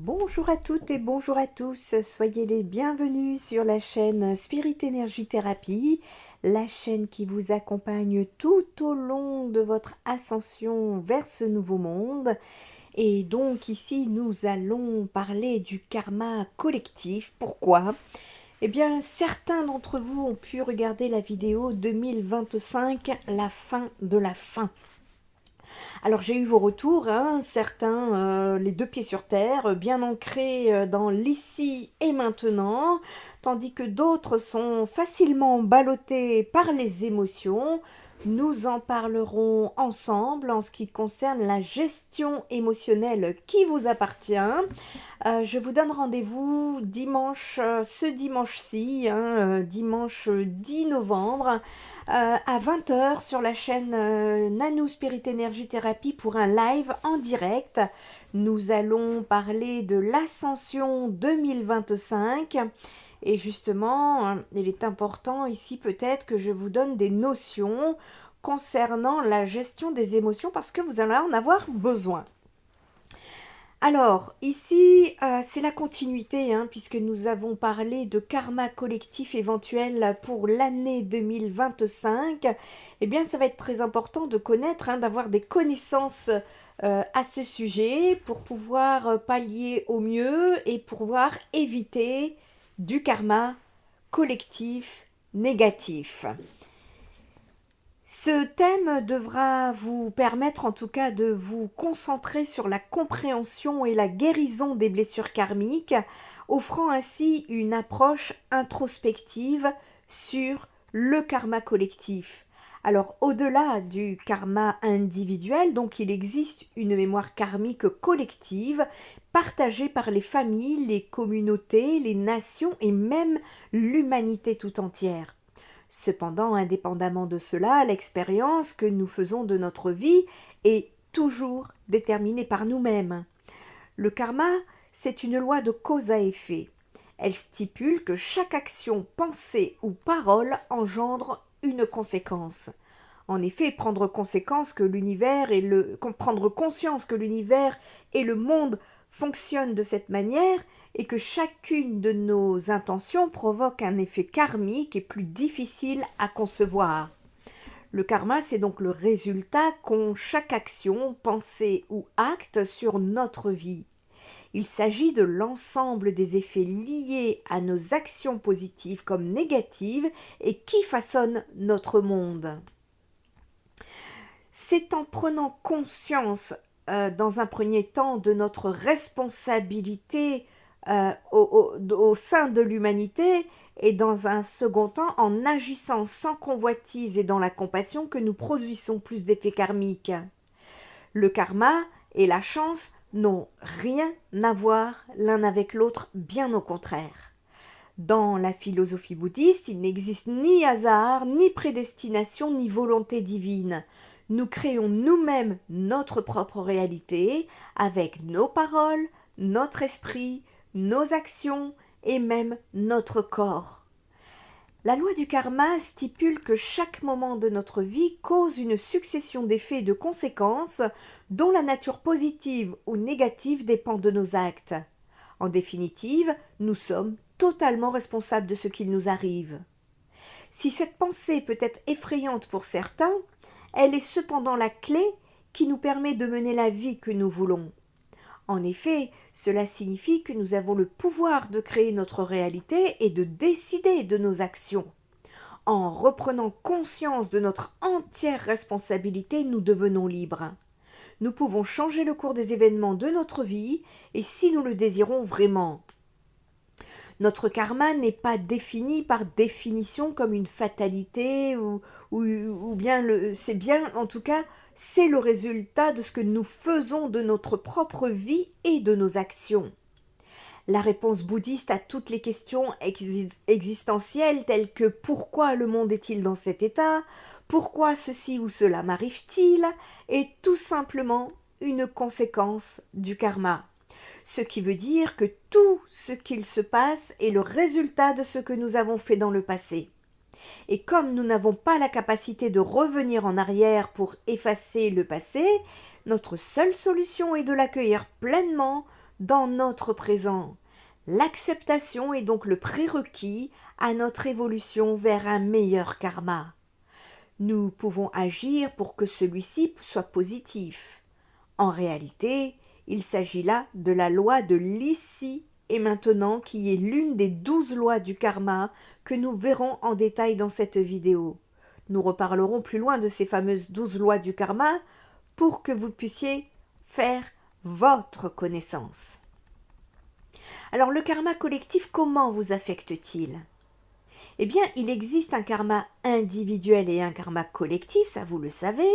Bonjour à toutes et bonjour à tous, soyez les bienvenus sur la chaîne Spirit Energy Thérapie, la chaîne qui vous accompagne tout au long de votre ascension vers ce nouveau monde. Et donc ici nous allons parler du karma collectif. Pourquoi? Eh bien, certains d'entre vous ont pu regarder la vidéo 2025, la fin de la fin. Alors j'ai eu vos retours, hein, certains les deux pieds sur terre, bien ancrés dans l'ici et maintenant, tandis que d'autres sont facilement ballottés par les émotions. Nous en parlerons ensemble en ce qui concerne la gestion émotionnelle qui vous appartient. Je vous donne rendez-vous dimanche, ce dimanche-ci, hein, dimanche 10 novembre, à 20 h sur la chaîne Nanou Spirit Energy Thérapie pour un live en direct. Nous allons parler de l'ascension 2025 et justement, il est important ici peut-être que je vous donne des notions concernant la gestion des émotions parce que vous allez en avoir besoin. Alors, ici, c'est la continuité, hein, puisque nous avons parlé de karma collectif éventuel pour l'année 2025. Eh bien, ça va être très important de connaître, hein, d'avoir des connaissances à ce sujet pour pouvoir pallier au mieux et pouvoir éviter du karma collectif négatif. Ce thème devra vous permettre en tout cas de vous concentrer sur la compréhension et la guérison des blessures karmiques, offrant ainsi une approche introspective sur le karma collectif. Alors au-delà du karma individuel, donc il existe une mémoire karmique collective partagée par les familles, les communautés, les nations et même l'humanité tout entière. Cependant, indépendamment de cela, l'expérience que nous faisons de notre vie est toujours déterminée par nous-mêmes. Le karma, c'est une loi de cause à effet. Elle stipule que chaque action, pensée ou parole engendre une conséquence. En effet, prendre conscience que l'univers et le monde fonctionnent de cette manière et que chacune de nos intentions provoque un effet karmique et plus difficile à concevoir. Le karma, c'est donc le résultat qu'ont chaque action, pensée ou acte sur notre vie. Il s'agit de l'ensemble des effets liés à nos actions positives comme négatives et qui façonnent notre monde. C'est en prenant conscience dans un premier temps de notre responsabilité au sein de l'humanité et dans un second temps en agissant sans convoitise et dans la compassion que nous produisons plus d'effets karmiques. Le karma et la chance n'ont rien à voir l'un avec l'autre, bien au contraire. Dans la philosophie bouddhiste, il n'existe ni hasard, ni prédestination, ni volonté divine. Nous créons nous-mêmes notre propre réalité avec nos paroles, notre esprit, nos actions et même notre corps. La loi du karma stipule que chaque moment de notre vie cause une succession d'effets et de conséquences dont la nature positive ou négative dépend de nos actes. En définitive, nous sommes totalement responsables de ce qu'il nous arrive. Si cette pensée peut être effrayante pour certains, elle est cependant la clé qui nous permet de mener la vie que nous voulons. En effet, cela signifie que nous avons le pouvoir de créer notre réalité et de décider de nos actions. En reprenant conscience de notre entière responsabilité, nous devenons libres. Nous pouvons changer le cours des événements de notre vie, et si nous le désirons vraiment. Notre karma n'est pas défini par définition comme une fatalité ou bien c'est bien en tout cas c'est le résultat de ce que nous faisons de notre propre vie et de nos actions. La réponse bouddhiste à toutes les questions existentielles telles que pourquoi le monde est-il dans cet état, pourquoi ceci ou cela m'arrive-t-il, est tout simplement une conséquence du karma. Ce qui veut dire que tout ce qu'il se passe est le résultat de ce que nous avons fait dans le passé. Et comme nous n'avons pas la capacité de revenir en arrière pour effacer le passé, notre seule solution est de l'accueillir pleinement dans notre présent. L'acceptation est donc le prérequis à notre évolution vers un meilleur karma. Nous pouvons agir pour que celui-ci soit positif. En réalité, il s'agit là de la loi de l'ici et maintenant qui est l'une des 12 lois du karma que nous verrons en détail dans cette vidéo. Nous reparlerons plus loin de ces fameuses 12 lois du karma pour que vous puissiez faire votre connaissance. Alors le karma collectif, comment vous affecte-t-il ? Eh bien, il existe un karma individuel et un karma collectif, ça vous le savez,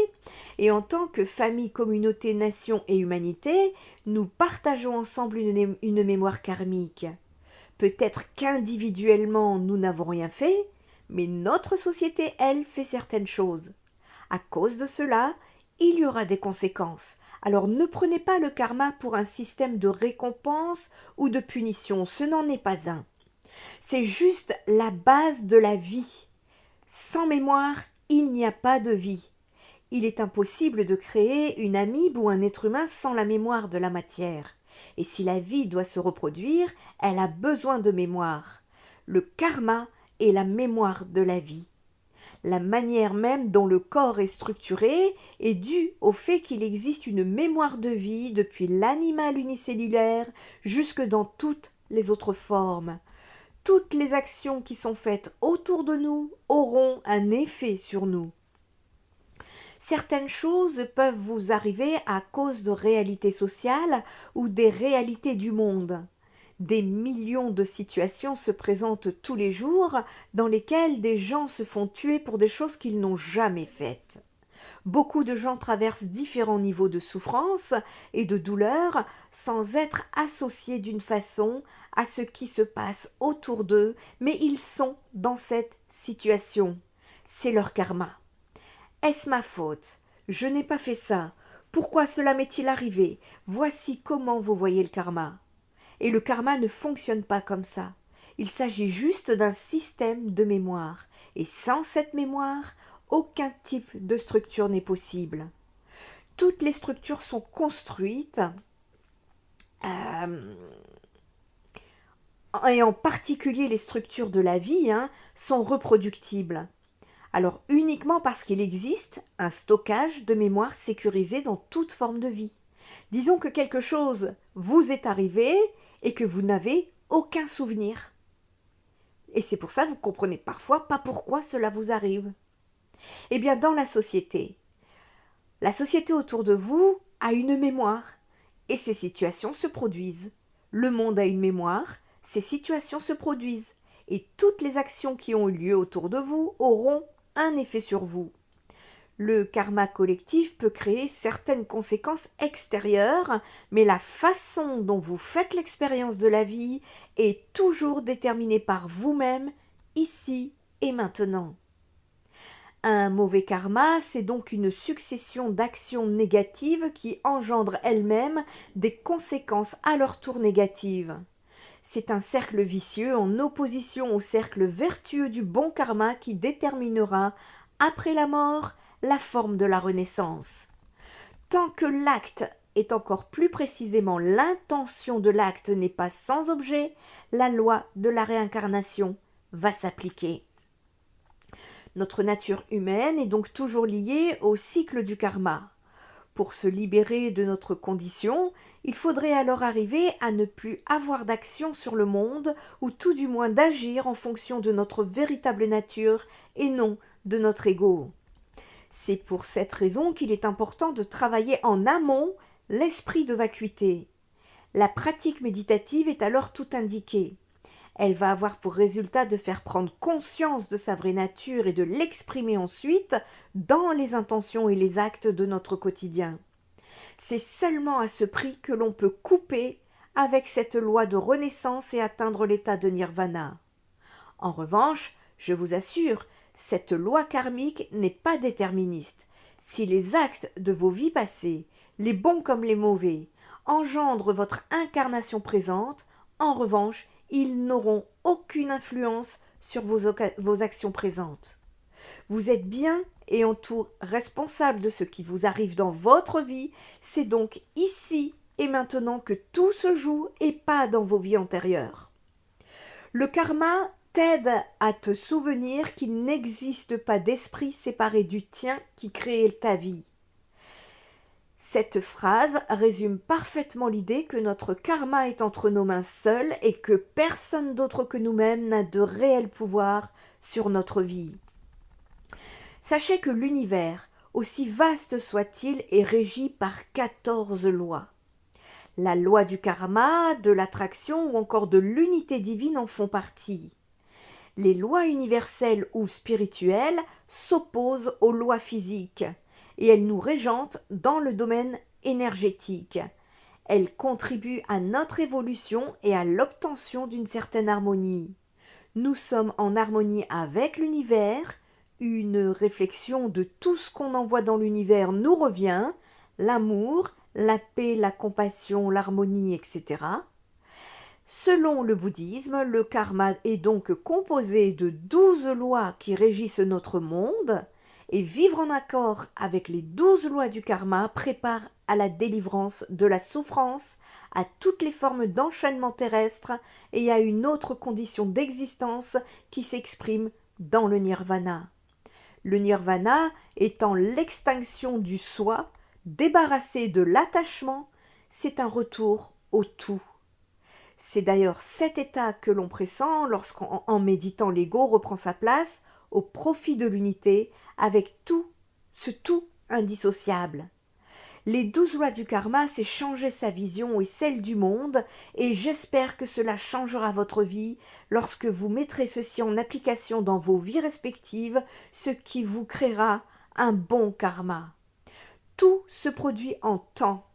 et en tant que famille, communauté, nation et humanité, nous partageons ensemble une mémoire karmique. Peut-être qu'individuellement nous n'avons rien fait, mais notre société, elle, fait certaines choses. À cause de cela, il y aura des conséquences. Alors ne prenez pas le karma pour un système de récompense ou de punition, ce n'en est pas un. C'est juste la base de la vie. Sans mémoire, il n'y a pas de vie. Il est impossible de créer une amibe ou un être humain sans la mémoire de la matière. Et si la vie doit se reproduire, elle a besoin de mémoire. Le karma est la mémoire de la vie. La manière même dont le corps est structuré est due au fait qu'il existe une mémoire de vie depuis l'animal unicellulaire jusque dans toutes les autres formes. Toutes les actions qui sont faites autour de nous auront un effet sur nous. Certaines choses peuvent vous arriver à cause de réalités sociales ou des réalités du monde. Des millions de situations se présentent tous les jours dans lesquelles des gens se font tuer pour des choses qu'ils n'ont jamais faites. Beaucoup de gens traversent différents niveaux de souffrance et de douleur sans être associés d'une façon à ce qui se passe autour d'eux, mais ils sont dans cette situation. C'est leur karma. Est-ce ma faute ? Je n'ai pas fait ça. Pourquoi cela m'est-il arrivé ? Voici comment vous voyez le karma. Et le karma ne fonctionne pas comme ça. Il s'agit juste d'un système de mémoire. Et sans cette mémoire, aucun type de structure n'est possible. Toutes les structures sont construites, et en particulier les structures de la vie, sont reproductibles. Alors uniquement parce qu'il existe un stockage de mémoire sécurisé dans toute forme de vie. Disons que quelque chose vous est arrivé et que vous n'avez aucun souvenir. Et c'est pour ça que vous comprenez parfois pas pourquoi cela vous arrive. Eh bien, dans la société autour de vous a une mémoire et ces situations se produisent. Le monde a une mémoire, ces situations se produisent et toutes les actions qui ont eu lieu autour de vous auront un effet sur vous. Le karma collectif peut créer certaines conséquences extérieures, mais la façon dont vous faites l'expérience de la vie est toujours déterminée par vous-même, ici et maintenant. Un mauvais karma, c'est donc une succession d'actions négatives qui engendrent elles-mêmes des conséquences à leur tour négatives. C'est un cercle vicieux en opposition au cercle vertueux du bon karma qui déterminera, après la mort, la forme de la renaissance. Tant que l'acte et encore plus précisément l'intention de l'acte n'est pas sans objet, la loi de la réincarnation va s'appliquer. Notre nature humaine est donc toujours liée au cycle du karma. Pour se libérer de notre condition, il faudrait alors arriver à ne plus avoir d'action sur le monde, ou tout du moins d'agir en fonction de notre véritable nature et non de notre ego. C'est pour cette raison qu'il est important de travailler en amont l'esprit de vacuité. La pratique méditative est alors tout indiquée. Elle va avoir pour résultat de faire prendre conscience de sa vraie nature et de l'exprimer ensuite dans les intentions et les actes de notre quotidien. C'est seulement à ce prix que l'on peut couper avec cette loi de renaissance et atteindre l'état de nirvana. En revanche, je vous assure, cette loi karmique n'est pas déterministe. Si les actes de vos vies passées, les bons comme les mauvais, engendrent votre incarnation présente, en revanche, ils n'auront aucune influence sur vos actions présentes. Vous êtes bien et en tout responsable de ce qui vous arrive dans votre vie, c'est donc ici et maintenant que tout se joue et pas dans vos vies antérieures. Le karma t'aide à te souvenir qu'il n'existe pas d'esprit séparé du tien qui crée ta vie. Cette phrase résume parfaitement l'idée que notre karma est entre nos mains seules et que personne d'autre que nous-mêmes n'a de réel pouvoir sur notre vie. Sachez que l'univers, aussi vaste soit-il, est régi par 14 lois. La loi du karma, de l'attraction ou encore de l'unité divine en font partie. Les lois universelles ou spirituelles s'opposent aux lois physiques et elles nous régentent dans le domaine énergétique. Elles contribuent à notre évolution et à l'obtention d'une certaine harmonie. Nous sommes en harmonie avec l'univers, une réflexion de tout ce qu'on envoie dans l'univers nous revient, l'amour, la paix, la compassion, l'harmonie, etc. Selon le bouddhisme, le karma est donc composé de 12 lois qui régissent notre monde, et vivre en accord avec les 12 lois du karma prépare à la délivrance de la souffrance, à toutes les formes d'enchaînement terrestre et à une autre condition d'existence qui s'exprime dans le nirvana. Le nirvana étant l'extinction du soi, débarrassé de l'attachement, c'est un retour au tout. C'est d'ailleurs cet état que l'on pressent lorsqu'en méditant l'ego reprend sa place au profit de l'unité avec ce tout indissociable. Les 12 lois du karma, c'est changer sa vision et celle du monde, et j'espère que cela changera votre vie lorsque vous mettrez ceci en application dans vos vies respectives, ce qui vous créera un bon karma. Tout se produit en temps.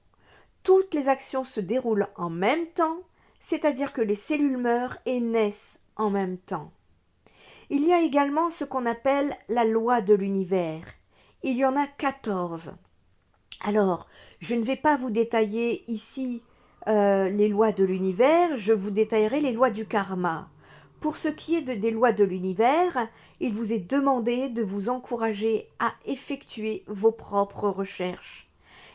Toutes les actions se déroulent en même temps, c'est-à-dire que les cellules meurent et naissent en même temps. Il y a également ce qu'on appelle la loi de l'univers. Il y en a 14. Alors, je ne vais pas vous détailler ici les lois de l'univers, je vous détaillerai les lois du karma. Pour ce qui est des lois de l'univers, il vous est demandé de vous encourager à effectuer vos propres recherches.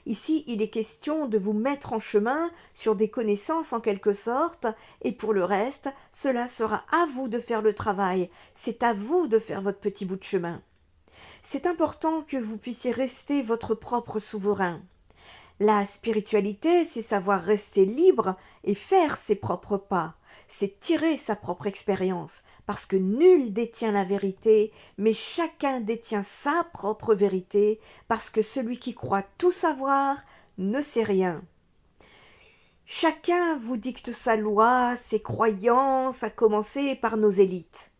Ici, il est question de vous mettre en chemin sur des connaissances en quelque sorte, et pour le reste, cela sera à vous de faire le travail, c'est à vous de faire votre petit bout de chemin. C'est important que vous puissiez rester votre propre souverain. La spiritualité, c'est savoir rester libre et faire ses propres pas. C'est tirer sa propre expérience, parce que nul détient la vérité, mais chacun détient sa propre vérité, parce que celui qui croit tout savoir ne sait rien. Chacun vous dicte sa loi, ses croyances, à commencer par nos élites.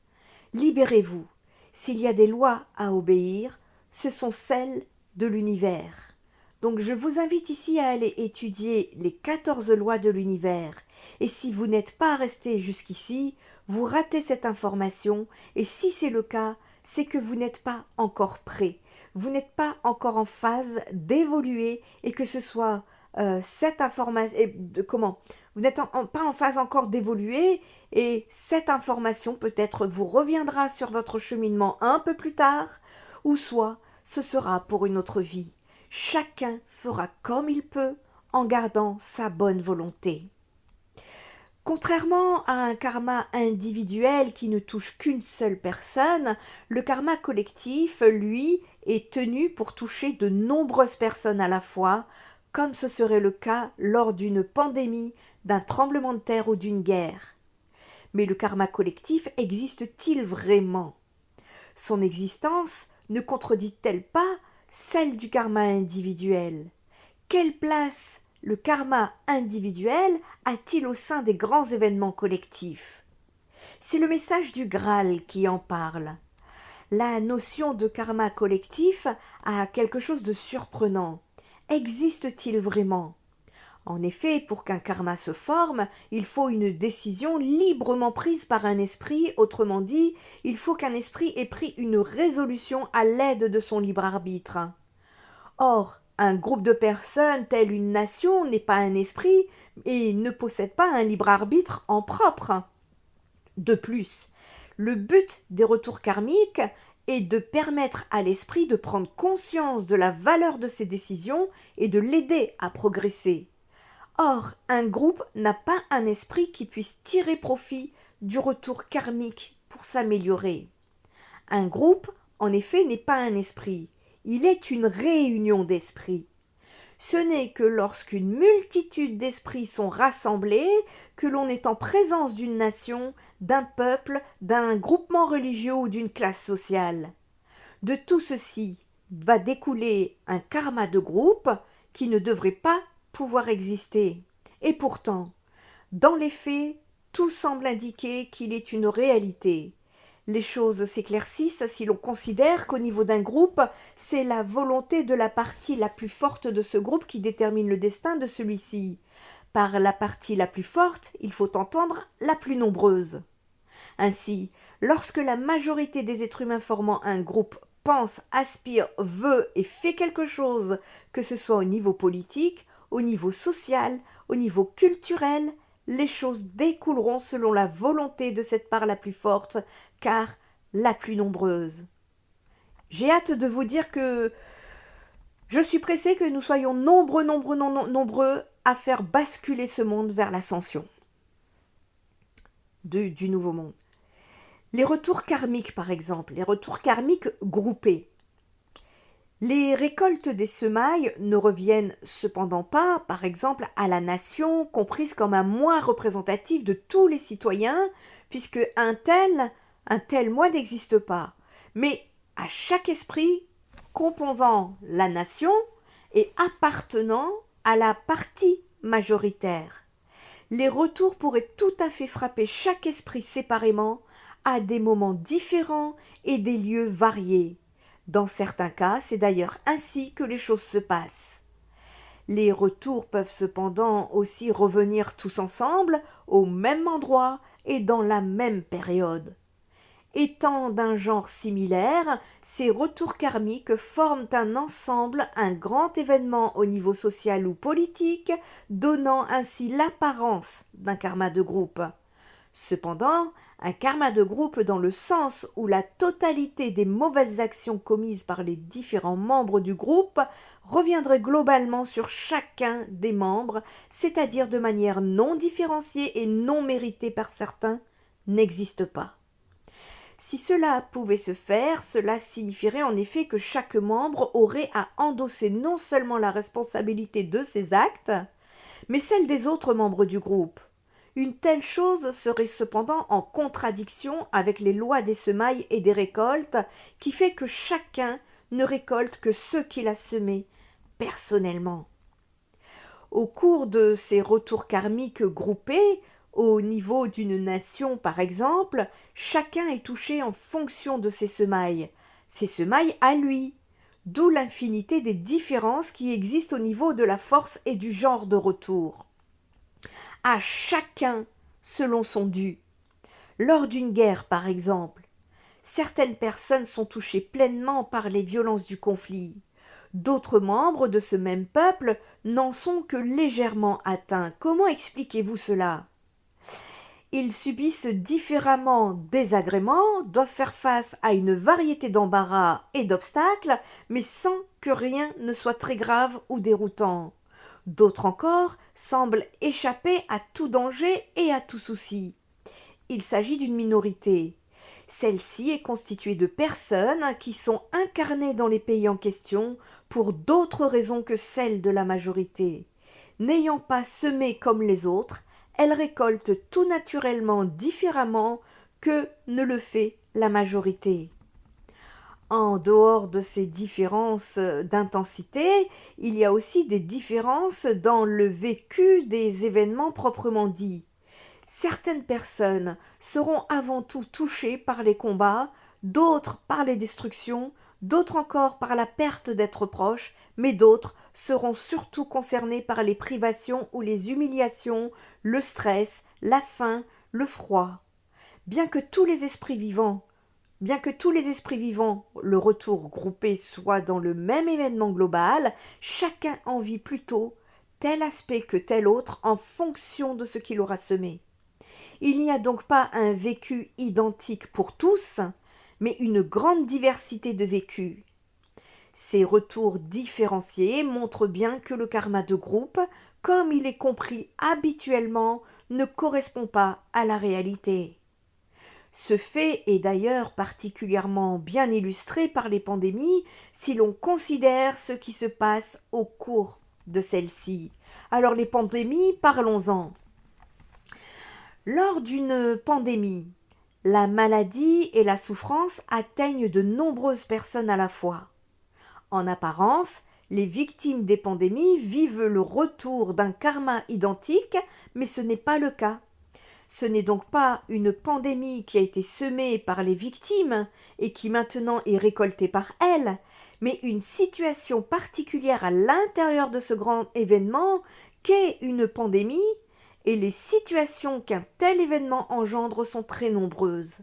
Libérez-vous. S'il y a des lois à obéir, ce sont celles de l'univers. Donc je vous invite ici à aller étudier les 14 lois de l'univers. Et si vous n'êtes pas resté jusqu'ici, vous ratez cette information, et si c'est le cas, c'est que vous n'êtes pas encore prêt. Vous n'êtes pas encore en phase d'évoluer, et que ce soit cette information... Vous n'êtes pas en phase encore d'évoluer, et cette information peut-être vous reviendra sur votre cheminement un peu plus tard, ou soit ce sera pour une autre vie. Chacun fera comme il peut en gardant sa bonne volonté. Contrairement à un karma individuel qui ne touche qu'une seule personne, le karma collectif, lui, est tenu pour toucher de nombreuses personnes à la fois, comme ce serait le cas lors d'une pandémie, d'un tremblement de terre ou d'une guerre. Mais le karma collectif existe-t-il vraiment? Son existence ne contredit-elle pas celle du karma individuel? Quelle place le karma individuel a-t-il au sein des grands événements collectifs? C'est le message du Graal qui en parle. La notion de karma collectif a quelque chose de surprenant. Existe-t-il vraiment? En effet, pour qu'un karma se forme, il faut une décision librement prise par un esprit, autrement dit, il faut qu'un esprit ait pris une résolution à l'aide de son libre arbitre. Or, un groupe de personnes, tel une nation, n'est pas un esprit et ne possède pas un libre arbitre en propre. De plus, le but des retours karmiques est de permettre à l'esprit de prendre conscience de la valeur de ses décisions et de l'aider à progresser. Or, un groupe n'a pas un esprit qui puisse tirer profit du retour karmique pour s'améliorer. Un groupe, en effet, n'est pas un esprit, il est une réunion d'esprits. Ce n'est que lorsqu'une multitude d'esprits sont rassemblés que l'on est en présence d'une nation, d'un peuple, d'un groupement religieux ou d'une classe sociale. De tout ceci va découler un karma de groupe qui ne devrait pas pouvoir exister. Et pourtant, dans les faits, tout semble indiquer qu'il est une réalité. Les choses s'éclaircissent si l'on considère qu'au niveau d'un groupe, c'est la volonté de la partie la plus forte de ce groupe qui détermine le destin de celui-ci. Par la partie la plus forte, il faut entendre la plus nombreuse. Ainsi, lorsque la majorité des êtres humains formant un groupe pense, aspire, veut et fait quelque chose, que ce soit au niveau politique, au niveau social, au niveau culturel, les choses découleront selon la volonté de cette part la plus forte, car la plus nombreuse. J'ai hâte de vous dire que je suis pressée que nous soyons nombreux à faire basculer ce monde vers l'ascension du nouveau monde. Les retours karmiques, par exemple, les retours karmiques groupés. Les récoltes des semailles ne reviennent cependant pas, par exemple, à la nation, comprise comme un moi représentatif de tous les citoyens, puisque un tel moi n'existe pas, mais à chaque esprit composant la nation et appartenant à la partie majoritaire. Les retours pourraient tout à fait frapper chaque esprit séparément, à des moments différents et des lieux variés. Dans certains cas, c'est d'ailleurs ainsi que les choses se passent. Les retours peuvent cependant aussi revenir tous ensemble, au même endroit et dans la même période. Étant d'un genre similaire, ces retours karmiques forment un ensemble, un grand événement au niveau social ou politique, donnant ainsi l'apparence d'un karma de groupe. Cependant, un karma de groupe dans le sens où la totalité des mauvaises actions commises par les différents membres du groupe reviendrait globalement sur chacun des membres, c'est-à-dire de manière non différenciée et non méritée par certains, n'existe pas. Si cela pouvait se faire, cela signifierait en effet que chaque membre aurait à endosser non seulement la responsabilité de ses actes, mais celle des autres membres du groupe. Une telle chose serait cependant en contradiction avec les lois des semailles et des récoltes, qui fait que chacun ne récolte que ce qu'il a semé personnellement. Au cours de ces retours karmiques groupés, au niveau d'une nation par exemple, chacun est touché en fonction de ses semailles à lui, d'où l'infinité des différences qui existent au niveau de la force et du genre de retour. À chacun selon son dû. Lors d'une guerre par exemple, certaines personnes sont touchées pleinement par les violences du conflit. D'autres membres de ce même peuple n'en sont que légèrement atteints. Comment expliquez-vous cela ? Ils subissent différemment des agréments, doivent faire face à une variété d'embarras et d'obstacles, mais sans que rien ne soit très grave ou déroutant. D'autres encore semblent échapper à tout danger et à tout souci. Il s'agit d'une minorité. Celle-ci est constituée de personnes qui sont incarnées dans les pays en question pour d'autres raisons que celles de la majorité. N'ayant pas semé comme les autres, elles récoltent tout naturellement différemment que ne le fait la majorité. En dehors de ces différences d'intensité, il y a aussi des différences dans le vécu des événements proprement dits. Certaines personnes seront avant tout touchées par les combats, d'autres par les destructions, d'autres encore par la perte d'êtres proches, mais d'autres seront surtout concernées par les privations ou les humiliations, le stress, la faim, le froid. Bien que tous les esprits vivants, le retour groupé soit dans le même événement global, chacun en vit plutôt tel aspect que tel autre en fonction de ce qu'il aura semé. Il n'y a donc pas un vécu identique pour tous, mais une grande diversité de vécus. Ces retours différenciés montrent bien que le karma de groupe, comme il est compris habituellement, ne correspond pas à la réalité. Ce fait est d'ailleurs particulièrement bien illustré par les pandémies si l'on considère ce qui se passe au cours de celles-ci. Alors les pandémies, parlons-en. Lors d'une pandémie, la maladie et la souffrance atteignent de nombreuses personnes à la fois. En apparence, les victimes des pandémies vivent le retour d'un karma identique, mais ce n'est pas le cas. Ce n'est donc pas une pandémie qui a été semée par les victimes et qui maintenant est récoltée par elles, mais une situation particulière à l'intérieur de ce grand événement qu'est une pandémie, et les situations qu'un tel événement engendre sont très nombreuses.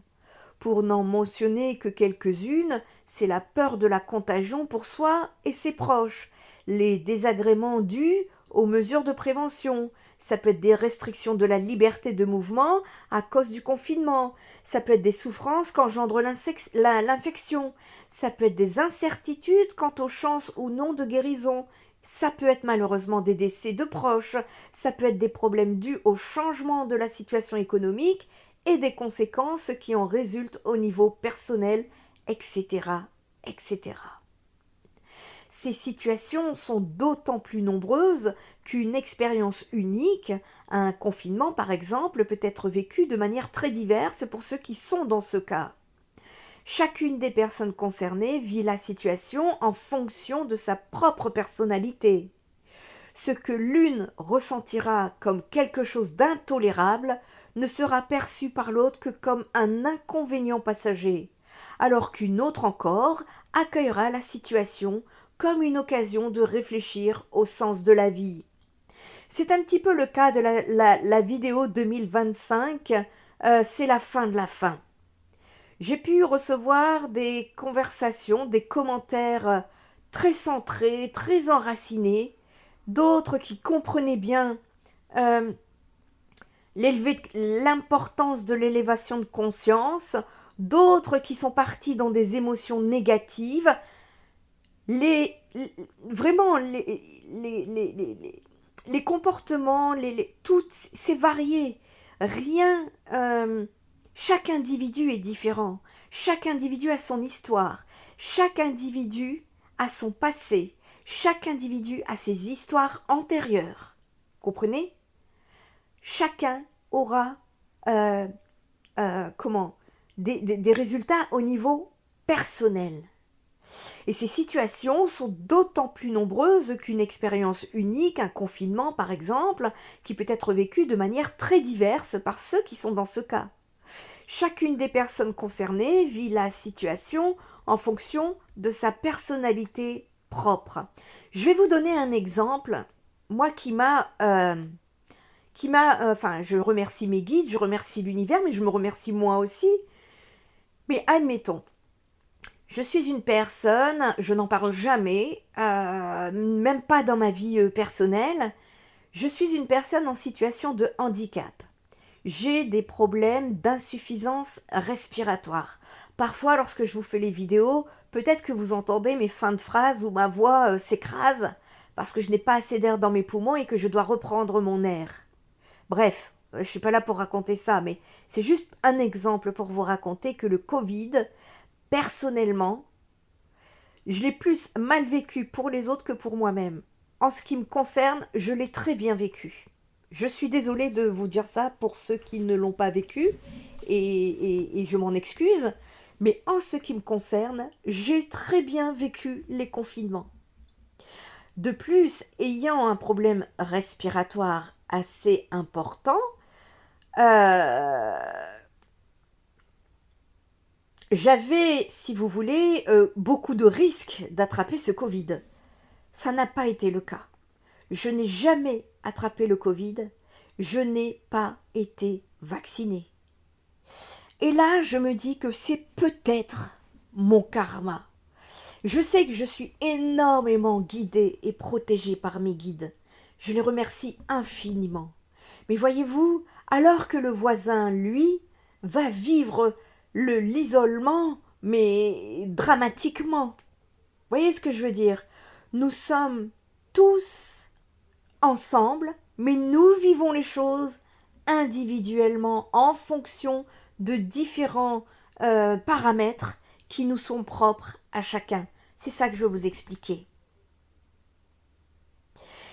Pour n'en mentionner que quelques-unes, c'est la peur de la contagion pour soi et ses proches, les désagréments dus aux mesures de prévention, ça peut être des restrictions de la liberté de mouvement à cause du confinement, ça peut être des souffrances qu'engendre l'infection, ça peut être des incertitudes quant aux chances ou non de guérison, ça peut être malheureusement des décès de proches, ça peut être des problèmes dus au changement de la situation économique et des conséquences qui en résultent au niveau personnel, etc., etc. Ces situations sont d'autant plus nombreuses qu'une expérience unique, un confinement par exemple, peut être vécue de manière très diverse pour ceux qui sont dans ce cas. Chacune des personnes concernées vit la situation en fonction de sa propre personnalité. Ce que l'une ressentira comme quelque chose d'intolérable ne sera perçu par l'autre que comme un inconvénient passager, alors qu'une autre encore accueillera la situation comme une occasion de réfléchir au sens de la vie. C'est un petit peu le cas de la vidéo 2025, c'est la fin de la fin. J'ai pu recevoir des conversations, des commentaires très centrés, très enracinés, d'autres qui comprenaient bien l'importance de l'élévation de conscience, d'autres qui sont partis dans des émotions négatives. Vraiment, les comportements, tout, c'est varié. Rien, chaque individu est différent. Chaque individu a son histoire. Chaque individu a son passé. Chaque individu a ses histoires antérieures. Comprenez? Chacun aura des résultats au niveau personnel. Et ces situations sont d'autant plus nombreuses qu'une expérience unique, un confinement par exemple, qui peut être vécue de manière très diverse par ceux qui sont dans ce cas. Chacune des personnes concernées vit la situation en fonction de sa personnalité propre. Je vais vous donner un exemple, moi je remercie mes guides, je remercie l'univers, mais je me remercie moi aussi. Mais admettons, je suis une personne, je n'en parle jamais, même pas dans ma vie personnelle. Je suis une personne en situation de handicap. J'ai des problèmes d'insuffisance respiratoire. Parfois, lorsque je vous fais les vidéos, peut-être que vous entendez mes fins de phrases ou ma voix s'écrase parce que je n'ai pas assez d'air dans mes poumons et que je dois reprendre mon air. Bref, je ne suis pas là pour raconter ça, mais c'est juste un exemple pour vous raconter que le Covid, personnellement, je l'ai plus mal vécu pour les autres que pour moi-même. En ce qui me concerne, je l'ai très bien vécu. Je suis désolée de vous dire ça pour ceux qui ne l'ont pas vécu, et je m'en excuse, mais en ce qui me concerne, j'ai très bien vécu les confinements. De plus, ayant un problème respiratoire assez important, j'avais, si vous voulez, beaucoup de risques d'attraper ce Covid. Ça n'a pas été le cas. Je n'ai jamais attrapé le Covid. Je n'ai pas été vaccinée. Et là, je me dis que c'est peut-être mon karma. Je sais que je suis énormément guidée et protégée par mes guides. Je les remercie infiniment. Mais voyez-vous, alors que le voisin, lui, va vivre l'isolement, mais dramatiquement. Voyez ce que je veux dire? Nous sommes tous ensemble, mais nous vivons les choses individuellement en fonction de différents paramètres qui nous sont propres à chacun. C'est ça que je veux vous expliquer.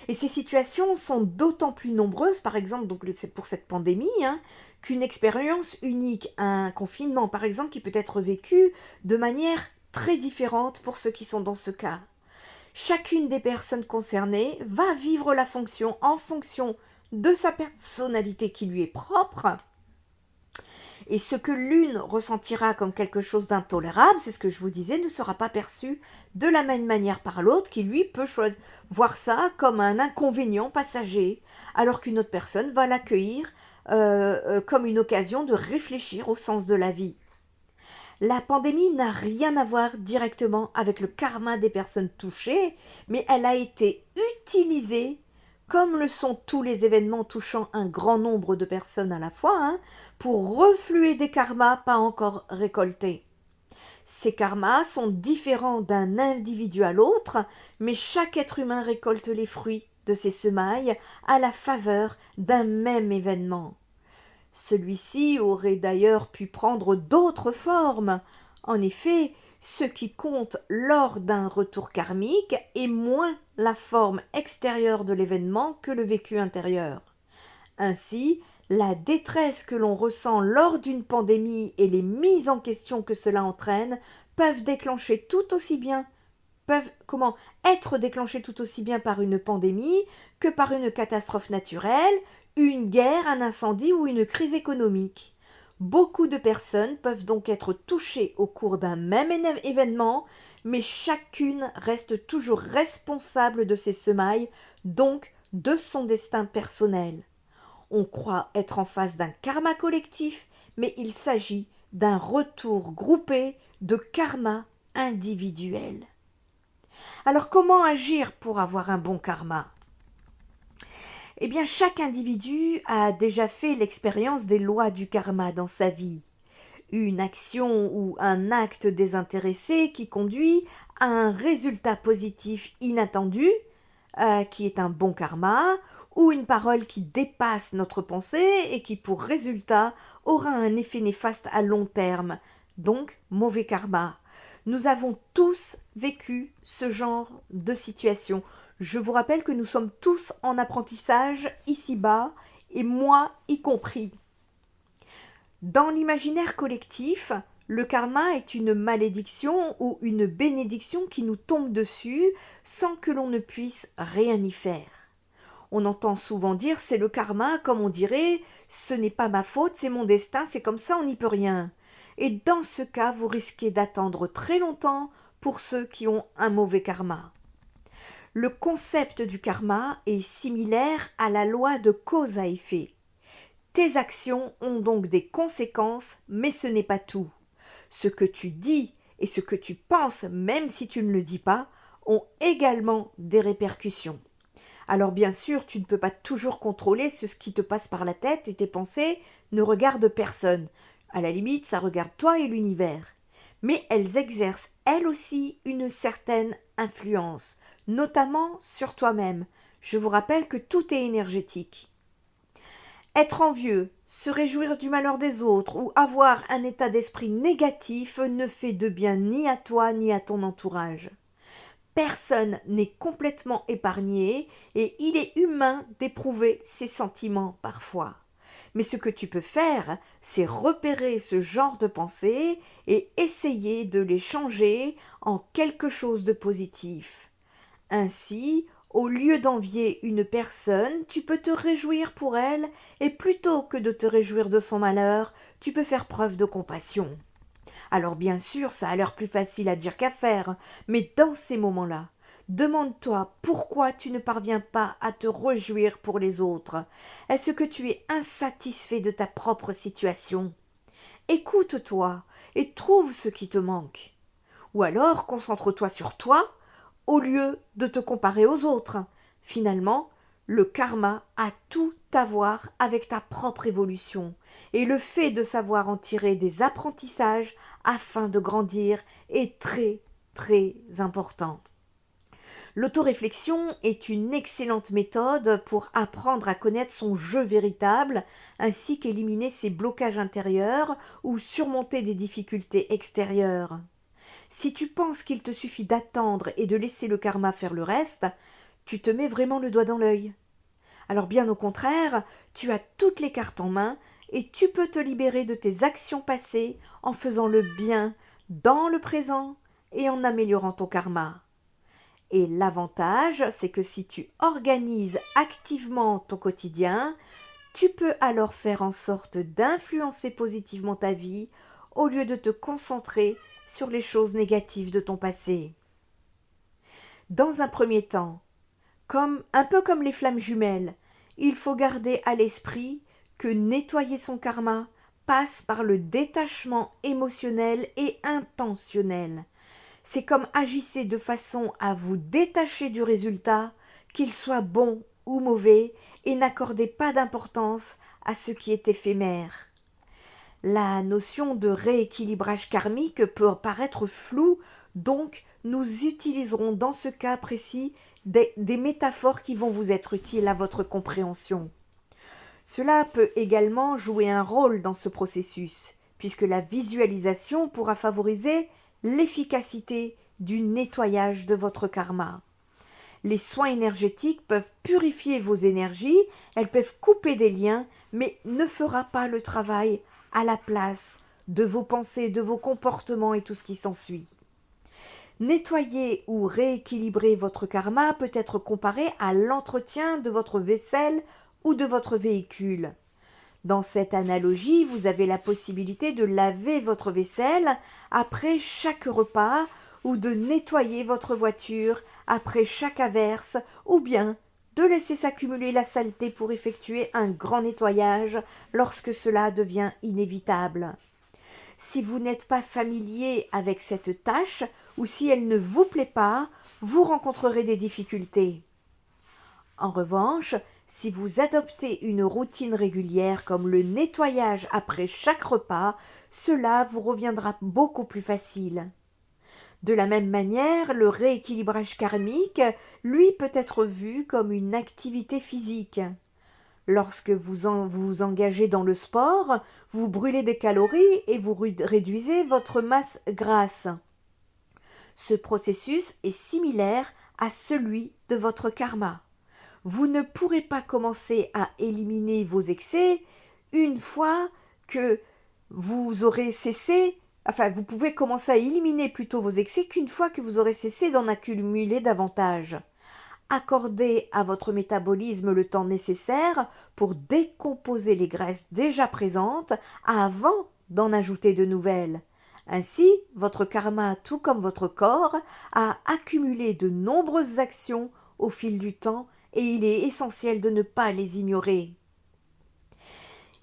Et ces situations sont d'autant plus nombreuses, par exemple, donc c'est pour cette pandémie, hein, qu'une expérience unique, un confinement par exemple, qui peut être vécu de manière très différente pour ceux qui sont dans ce cas. Chacune des personnes concernées va vivre la fonction en fonction de sa personnalité qui lui est propre. Et ce que l'une ressentira comme quelque chose d'intolérable, c'est ce que je vous disais, ne sera pas perçu de la même manière par l'autre qui, lui, peut voir ça comme un inconvénient passager, alors qu'une autre personne va l'accueillir comme une occasion de réfléchir au sens de la vie. La pandémie n'a rien à voir directement avec le karma des personnes touchées, mais elle a été utilisée, comme le sont tous les événements touchant un grand nombre de personnes à la fois, hein, pour refluer des karmas pas encore récoltés. Ces karmas sont différents d'un individu à l'autre, mais chaque être humain récolte les fruits de ses semailles à la faveur d'un même événement. Celui-ci aurait d'ailleurs pu prendre d'autres formes. En effet, ce qui compte lors d'un retour karmique est moins la forme extérieure de l'événement que le vécu intérieur. Ainsi, la détresse que l'on ressent lors d'une pandémie et les mises en question que cela entraîne peuvent être déclenchées tout aussi bien par une pandémie que par une catastrophe naturelle, une guerre, un incendie ou une crise économique. Beaucoup de personnes peuvent donc être touchées au cours d'un même événement, mais chacune reste toujours responsable de ses semailles, donc de son destin personnel. On croit être en face d'un karma collectif, mais il s'agit d'un retour groupé de karma individuel. Alors comment agir pour avoir un bon karma? Eh bien, chaque individu a déjà fait l'expérience des lois du karma dans sa vie. Une action ou un acte désintéressé qui conduit à un résultat positif inattendu, qui est un bon karma, ou une parole qui dépasse notre pensée et qui pour résultat aura un effet néfaste à long terme, donc mauvais karma. Nous avons tous vécu ce genre de situation. Je vous rappelle que nous sommes tous en apprentissage ici-bas, et moi y compris. Dans l'imaginaire collectif, le karma est une malédiction ou une bénédiction qui nous tombe dessus sans que l'on ne puisse rien y faire. On entend souvent dire c'est le karma, comme on dirait ce n'est pas ma faute, c'est mon destin, c'est comme ça, on n'y peut rien. Et dans ce cas, vous risquez d'attendre très longtemps pour ceux qui ont un mauvais karma. Le concept du karma est similaire à la loi de cause à effet. Tes actions ont donc des conséquences, mais ce n'est pas tout. Ce que tu dis et ce que tu penses, même si tu ne le dis pas, ont également des répercussions. Alors bien sûr, tu ne peux pas toujours contrôler ce qui te passe par la tête et tes pensées ne regardent personne. À la limite, ça regarde toi et l'univers. Mais elles exercent elles aussi une certaine influence, notamment sur toi-même. Je vous rappelle que tout est énergétique. Être envieux, se réjouir du malheur des autres ou avoir un état d'esprit négatif ne fait de bien ni à toi ni à ton entourage. Personne n'est complètement épargné et il est humain d'éprouver ces sentiments parfois. Mais ce que tu peux faire, c'est repérer ce genre de pensées et essayer de les changer en quelque chose de positif. Ainsi, au lieu d'envier une personne, tu peux te réjouir pour elle et plutôt que de te réjouir de son malheur, tu peux faire preuve de compassion. Alors bien sûr, ça a l'air plus facile à dire qu'à faire, mais dans ces moments-là, demande-toi pourquoi tu ne parviens pas à te réjouir pour les autres. Est-ce que tu es insatisfait de ta propre situation? Écoute-toi et trouve ce qui te manque. Ou alors concentre-toi sur toi au lieu de te comparer aux autres. Finalement, le karma a tout à voir avec ta propre évolution et le fait de savoir en tirer des apprentissages afin de grandir est très très important. L'autoréflexion est une excellente méthode pour apprendre à connaître son jeu véritable, ainsi qu'éliminer ses blocages intérieurs ou surmonter des difficultés extérieures. Si tu penses qu'il te suffit d'attendre et de laisser le karma faire le reste, tu te mets vraiment le doigt dans l'œil. Alors bien au contraire, tu as toutes les cartes en main et tu peux te libérer de tes actions passées en faisant le bien dans le présent et en améliorant ton karma. Et l'avantage, c'est que si tu organises activement ton quotidien, tu peux alors faire en sorte d'influencer positivement ta vie au lieu de te concentrer sur les choses négatives de ton passé. Dans un premier temps, un peu comme les flammes jumelles, il faut garder à l'esprit que nettoyer son karma passe par le détachement émotionnel et intentionnel. C'est comme agissez de façon à vous détacher du résultat, qu'il soit bon ou mauvais, et n'accordez pas d'importance à ce qui est éphémère. La notion de rééquilibrage karmique peut paraître floue, donc nous utiliserons dans ce cas précis des métaphores qui vont vous être utiles à votre compréhension. Cela peut également jouer un rôle dans ce processus, puisque la visualisation pourra favoriser l'efficacité du nettoyage de votre karma. Les soins énergétiques peuvent purifier vos énergies, elles peuvent couper des liens, mais ne fera pas le travail à la place de vos pensées, de vos comportements et tout ce qui s'ensuit. Nettoyer ou rééquilibrer votre karma peut être comparé à l'entretien de votre vaisselle ou de votre véhicule. Dans cette analogie, vous avez la possibilité de laver votre vaisselle après chaque repas ou de nettoyer votre voiture après chaque averse ou bien de laisser s'accumuler la saleté pour effectuer un grand nettoyage lorsque cela devient inévitable. Si vous n'êtes pas familier avec cette tâche ou si elle ne vous plaît pas, vous rencontrerez des difficultés. En revanche, si vous adoptez une routine régulière comme le nettoyage après chaque repas, cela vous reviendra beaucoup plus facile. De la même manière, le rééquilibrage karmique, lui, peut être vu comme une activité physique. Lorsque vous engagez dans le sport, vous brûlez des calories et vous réduisez votre masse grasse. Ce processus est similaire à celui de votre karma. Vous ne pourrez pas commencer à éliminer vos excès une fois que vous aurez cessé, vous pouvez commencer à éliminer plutôt vos excès qu'une fois que vous aurez cessé d'en accumuler davantage. Accordez à votre métabolisme le temps nécessaire pour décomposer les graisses déjà présentes avant d'en ajouter de nouvelles. Ainsi, votre karma, tout comme votre corps, a accumulé de nombreuses actions au fil du temps et il est essentiel de ne pas les ignorer.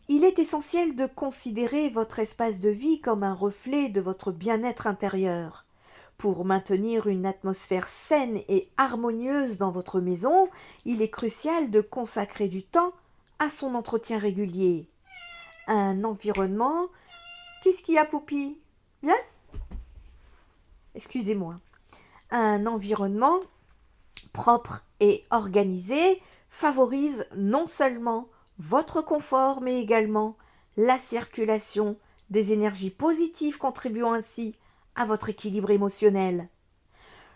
Il est essentiel de considérer votre espace de vie comme un reflet de votre bien-être intérieur. Pour maintenir une atmosphère saine et harmonieuse dans votre maison, il est crucial de consacrer du temps à son entretien régulier. Un environnement... Qu'est-ce qu'il y a, Poupie? Bien? Excusez-moi. Un environnement propre et organisé favorise non seulement votre confort, mais également la circulation des énergies positives contribuant ainsi à votre équilibre émotionnel.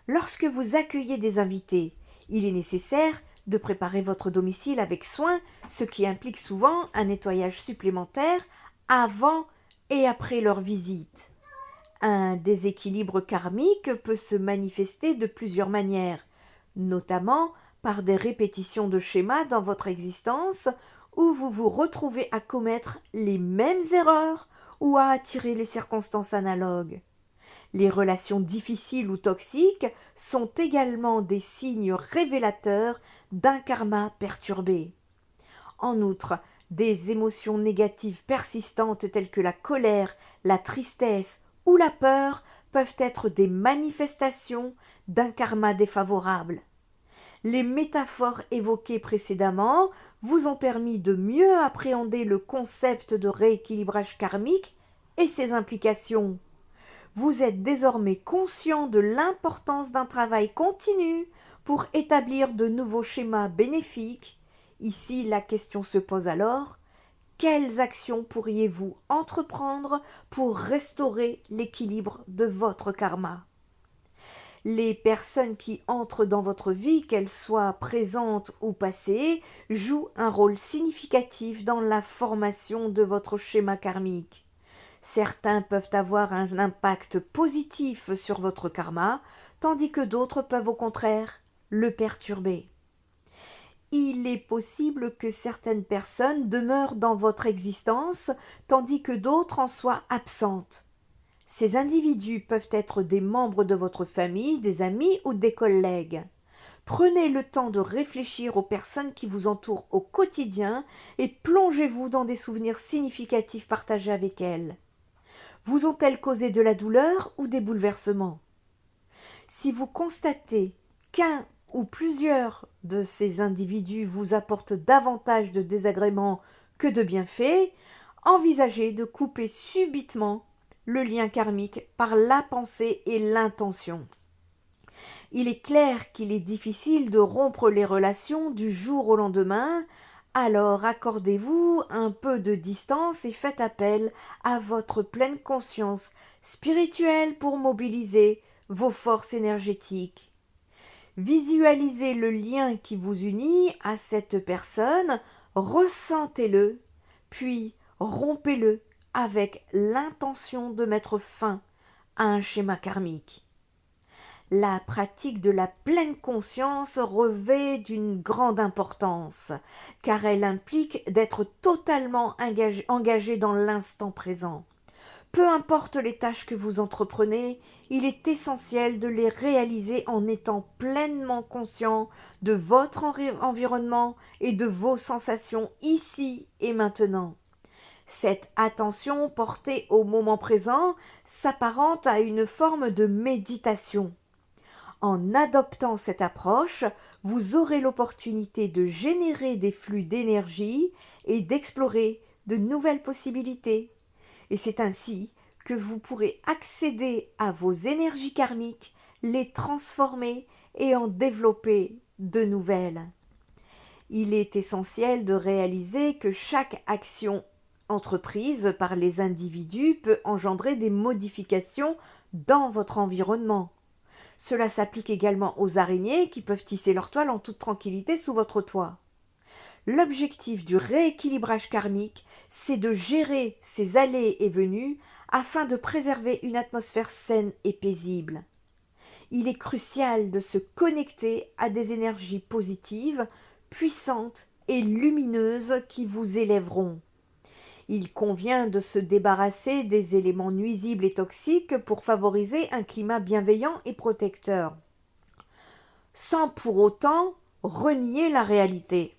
Lorsque vous accueillez des invités, il est nécessaire de préparer votre domicile avec soin, ce qui implique souvent un nettoyage supplémentaire avant et après leur visite. Un déséquilibre karmique peut se manifester de plusieurs manières, notamment par des répétitions de schémas dans votre existence où vous vous retrouvez à commettre les mêmes erreurs ou à attirer les circonstances analogues. Les relations difficiles ou toxiques sont également des signes révélateurs d'un karma perturbé. En outre, des émotions négatives persistantes telles que la colère, la tristesse ou la peur peuvent être des manifestations d'un karma défavorable. Les métaphores évoquées précédemment vous ont permis de mieux appréhender le concept de rééquilibrage karmique et ses implications. Vous êtes désormais conscient de l'importance d'un travail continu pour établir de nouveaux schémas bénéfiques. Ici, la question se pose alors: quelles actions pourriez-vous entreprendre pour restaurer l'équilibre de votre karma? Les personnes qui entrent dans votre vie, qu'elles soient présentes ou passées, jouent un rôle significatif dans la formation de votre schéma karmique. Certains peuvent avoir un impact positif sur votre karma, tandis que d'autres peuvent au contraire le perturber. Il est possible que certaines personnes demeurent dans votre existence, tandis que d'autres en soient absentes. Ces individus peuvent être des membres de votre famille, des amis ou des collègues. Prenez le temps de réfléchir aux personnes qui vous entourent au quotidien et plongez-vous dans des souvenirs significatifs partagés avec elles. Vous ont-elles causé de la douleur ou des bouleversements? Si vous constatez qu'un ou plusieurs de ces individus vous apportent davantage de désagréments que de bienfaits, envisagez de couper subitement le lien karmique par la pensée et l'intention. Il est clair qu'il est difficile de rompre les relations du jour au lendemain, alors accordez-vous un peu de distance et faites appel à votre pleine conscience spirituelle pour mobiliser vos forces énergétiques. Visualisez le lien qui vous unit à cette personne, ressentez-le, puis rompez-le avec l'intention de mettre fin à un schéma karmique. La pratique de la pleine conscience revêt d'une grande importance, car elle implique d'être totalement engagé dans l'instant présent. Peu importe les tâches que vous entreprenez, il est essentiel de les réaliser en étant pleinement conscient de votre environnement et de vos sensations ici et maintenant. Cette attention portée au moment présent s'apparente à une forme de méditation. En adoptant cette approche, vous aurez l'opportunité de générer des flux d'énergie et d'explorer de nouvelles possibilités. Et c'est ainsi que vous pourrez accéder à vos énergies karmiques, les transformer et en développer de nouvelles. Il est essentiel de réaliser que chaque action entreprise par les individus peut engendrer des modifications dans votre environnement. Cela s'applique également aux araignées qui peuvent tisser leur toile en toute tranquillité sous votre toit. L'objectif du rééquilibrage karmique, c'est de gérer ces allées et venues afin de préserver une atmosphère saine et paisible. Il est crucial de se connecter à des énergies positives, puissantes et lumineuses qui vous élèveront. Il convient de se débarrasser des éléments nuisibles et toxiques pour favoriser un climat bienveillant et protecteur, sans pour autant renier la réalité.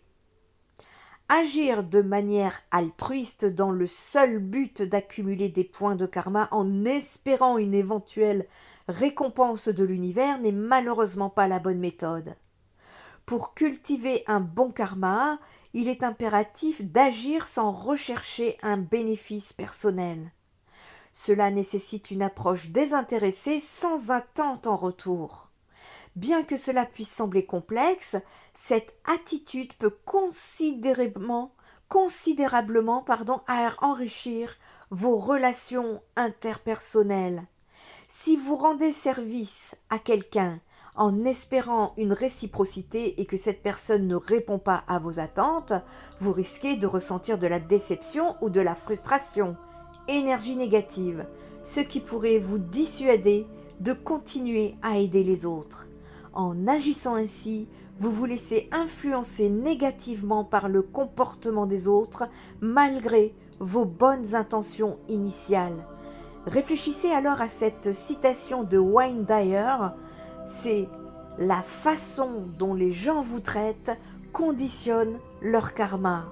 Agir de manière altruiste dans le seul but d'accumuler des points de karma en espérant une éventuelle récompense de l'univers n'est malheureusement pas la bonne méthode. Pour cultiver un bon karma, il est impératif d'agir sans rechercher un bénéfice personnel. Cela nécessite une approche désintéressée sans attente en retour. Bien que cela puisse sembler complexe, cette attitude peut considérablement enrichir vos relations interpersonnelles. Si vous rendez service à quelqu'un en espérant une réciprocité et que cette personne ne répond pas à vos attentes, vous risquez de ressentir de la déception ou de la frustration, énergie négative, ce qui pourrait vous dissuader de continuer à aider les autres. En agissant ainsi, vous vous laissez influencer négativement par le comportement des autres malgré vos bonnes intentions initiales. Réfléchissez alors à cette citation de Wayne Dyer, c'est « La façon dont les gens vous traitent conditionne leur karma.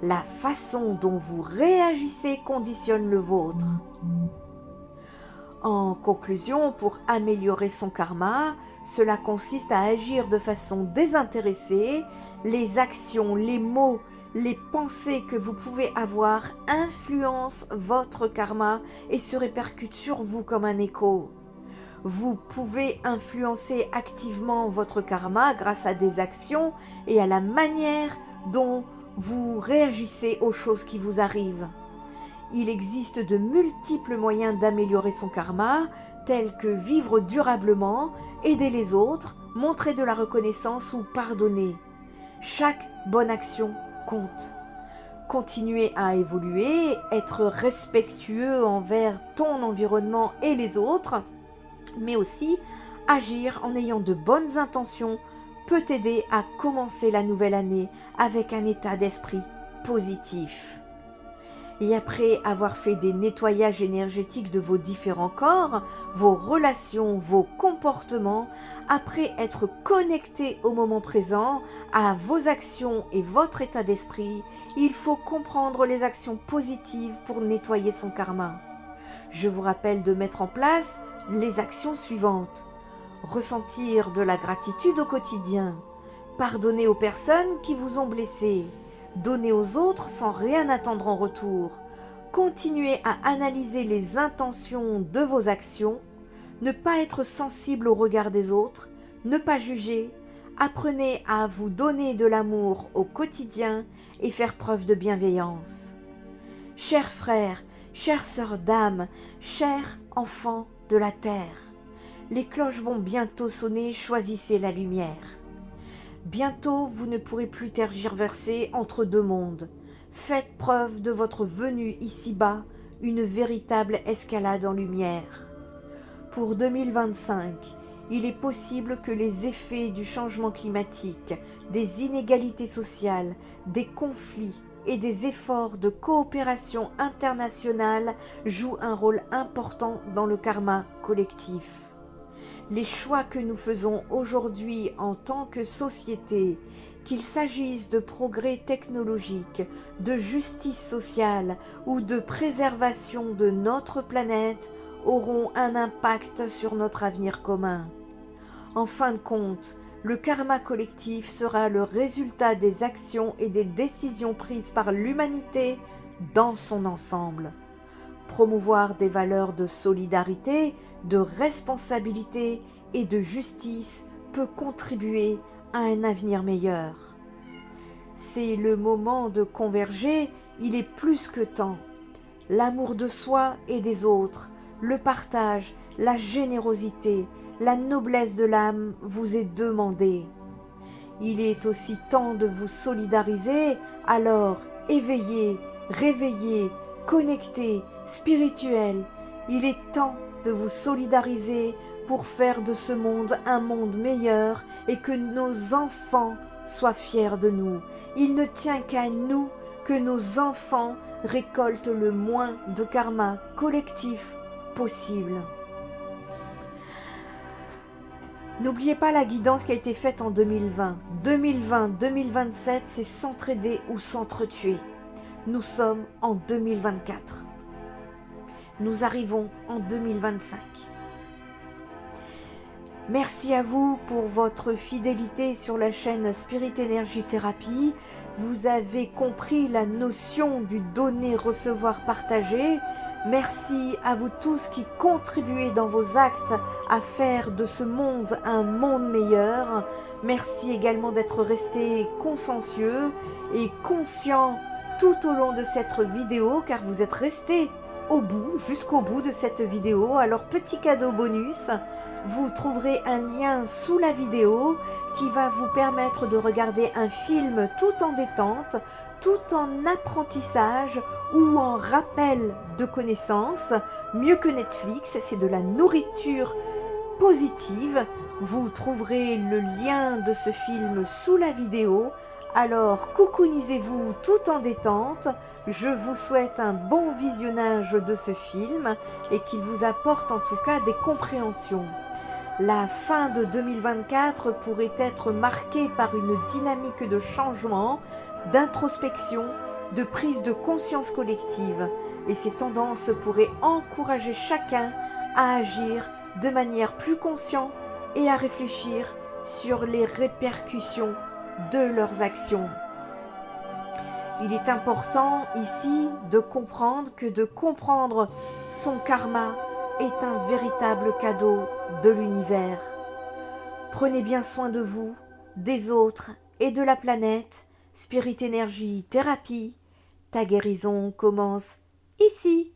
La façon dont vous réagissez conditionne le vôtre. » En conclusion, pour améliorer son karma, cela consiste à agir de façon désintéressée. Les actions, les mots, Les pensées que vous pouvez avoir influencent votre karma et se répercutent sur vous comme un écho. Vous pouvez influencer activement votre karma grâce à des actions et à la manière dont vous réagissez aux choses qui vous arrivent. Il existe de multiples moyens d'améliorer son karma, tels que vivre durablement, aider les autres, montrer de la reconnaissance ou pardonner. Chaque bonne action compte. Continuer à évoluer, être respectueux envers ton environnement et les autres, mais aussi agir en ayant de bonnes intentions peut t'aider à commencer la nouvelle année avec un état d'esprit positif. Et après avoir fait des nettoyages énergétiques de vos différents corps, vos relations, vos comportements, après être connecté au moment présent, à vos actions et votre état d'esprit, il faut comprendre les actions positives pour nettoyer son karma. Je vous rappelle de mettre en place les actions suivantes. Ressentir de la gratitude au quotidien, pardonner aux personnes qui vous ont blessé, donner aux autres sans rien attendre en retour, continuer à analyser les intentions de vos actions, ne pas être sensible au regard des autres, ne pas juger, apprenez à vous donner de l'amour au quotidien et faire preuve de bienveillance. Chers frères, chères sœurs d'âme, chers enfants de la terre, les cloches vont bientôt sonner, choisissez la lumière. Bientôt, vous ne pourrez plus tergiverser entre deux mondes. Faites preuve de votre venue ici-bas, une véritable escalade en lumière. Pour 2025, il est possible que les effets du changement climatique, des inégalités sociales, des conflits et des efforts de coopération internationale jouent un rôle important dans le karma collectif. Les choix que nous faisons aujourd'hui en tant que société, qu'il s'agisse de progrès technologiques, de justice sociale ou de préservation de notre planète, auront un impact sur notre avenir commun. En fin de compte, le karma collectif sera le résultat des actions et des décisions prises par l'humanité dans son ensemble. Promouvoir des valeurs de solidarité, de responsabilité et de justice peut contribuer à un avenir meilleur. C'est le moment de converger, il est plus que temps. L'amour de soi et des autres, le partage, la générosité, la noblesse de l'âme vous est demandé. Il est aussi temps de vous solidariser, alors éveillez, réveillez, connectés, spirituels. Il est temps de vous solidariser pour faire de ce monde un monde meilleur et que nos enfants soient fiers de nous. Il ne tient qu'à nous que nos enfants récoltent le moins de karma collectif possible. N'oubliez pas la guidance qui a été faite en 2020. 2020-2027, c'est s'entraider ou s'entretuer. Nous sommes en 2024. Nous arrivons en 2025. Merci à vous pour votre fidélité sur la chaîne Spirit Energy Therapy. Vous avez compris la notion du donner, recevoir, partager. Merci à vous tous qui contribuez dans vos actes à faire de ce monde un monde meilleur. Merci également d'être restés consciencieux et conscients tout au long de cette vidéo, car vous êtes restés au bout, jusqu'au bout de cette vidéo. Alors, petit cadeau bonus, vous trouverez un lien sous la vidéo qui va vous permettre de regarder un film tout en détente, tout en apprentissage ou en rappel de connaissances. Mieux que Netflix, c'est de la nourriture positive. Vous trouverez le lien de ce film sous la vidéo. Alors, cocoonisez-vous tout en détente. Je vous souhaite un bon visionnage de ce film et qu'il vous apporte en tout cas des compréhensions. La fin de 2024 pourrait être marquée par une dynamique de changement, d'introspection, de prise de conscience collective. Et ces tendances pourraient encourager chacun à agir de manière plus consciente et à réfléchir sur les répercussions de leurs actions. Il est important ici de comprendre que de comprendre son karma est un véritable cadeau de l'univers. Prenez bien soin de vous, des autres et de la planète. Spirit Énergie Thérapie, ta guérison commence ici.